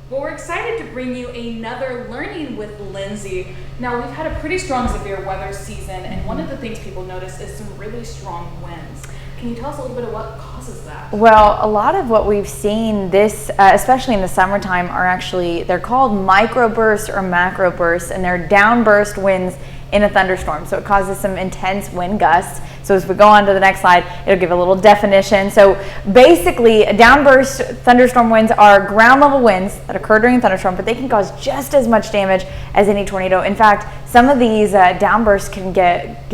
Well, we're excited to bring you another Learning with Lindsey. Now, we've had a pretty strong severe weather season, and one of the things people notice is some really strong winds. Can you tell us a little bit of what causes that? Well, a lot of what we've seen especially in the summertime, they're called microbursts or macrobursts, and they're downburst winds in a thunderstorm. So it causes some intense wind gusts. So as we go on to the next slide, it'll give a little definition. So basically, downburst thunderstorm winds are ground level winds that occur during a thunderstorm, but they can cause just as much damage as any tornado. In fact, some of these downbursts can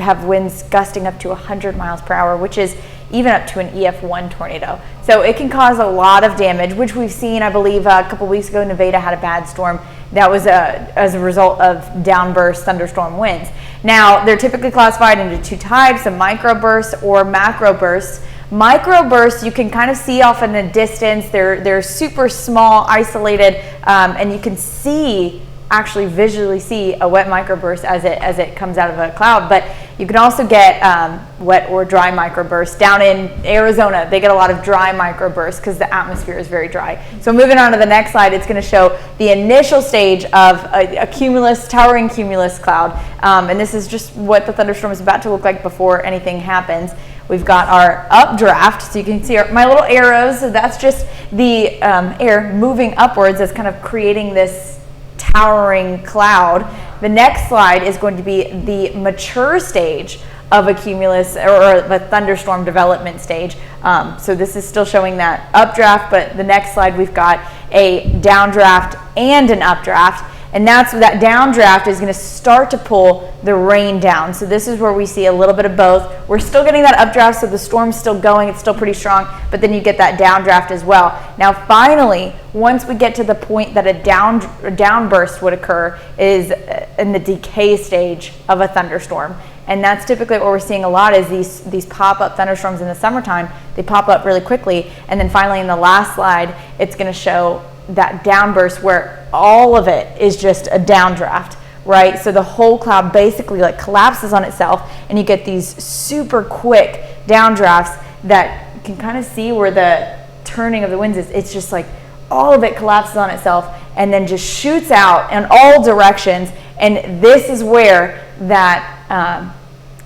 have winds gusting up to 100 miles per hour, which is even up to an EF1 tornado. So it can cause a lot of damage, which we've seen, I believe, a couple weeks ago, Nevada had a bad storm. That was as a result of downburst thunderstorm winds. Now, they're typically classified into two types, a microburst or macroburst. Microbursts you can kind of see off in the distance. They're super small, isolated, and you can actually visually see a wet microburst as it comes out of a cloud. But you can also get wet or dry microbursts. Down in Arizona, they get a lot of dry microbursts because the atmosphere is very dry. So moving on to the next slide, it's going to show the initial stage of a towering cumulus cloud. And this is just what the thunderstorm is about to look like before anything happens. We've got our updraft, so you can see my little arrows. So that's just the air moving upwards as kind of creating this towering cloud. The next slide is going to be the mature stage of a cumulus or a thunderstorm development stage. So this is still showing that updraft, but the next slide we've got a downdraft and an updraft. And that downdraft is going to start to pull the rain down. So this is where we see a little bit of both. We're still getting that updraft, so the storm's still going, it's still pretty strong, but then you get that downdraft as well. Now finally, once we get to the point that a downburst would occur is in the decay stage of a thunderstorm. And that's typically what we're seeing a lot is these pop-up thunderstorms in the summertime. They pop up really quickly, and then finally in the last slide, it's going to show that downburst where all of it is just a downdraft, right? So the whole cloud basically collapses on itself, and you get these super quick downdrafts that you can kind of see where the turning of the winds is. It's just like all of it collapses on itself and then just shoots out in all directions. And this is where that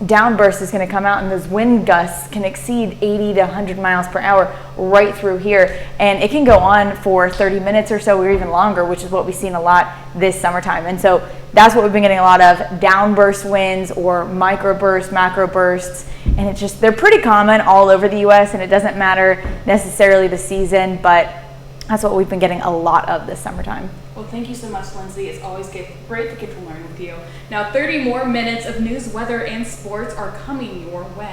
downburst is going to come out, and those wind gusts can exceed 80 to 100 miles per hour right through here, and it can go on for 30 minutes or so or even longer, which is what we've seen a lot this summertime. And so that's what we've been getting a lot of, downburst winds or microbursts, macrobursts, and they're pretty common all over the US, and it doesn't matter necessarily the season, but that's what we've been getting a lot of this summertime. Well, thank you so much, Lindsey. It's always great to get to learn with you. Now, 30 more minutes of news, weather, and sports are coming your way.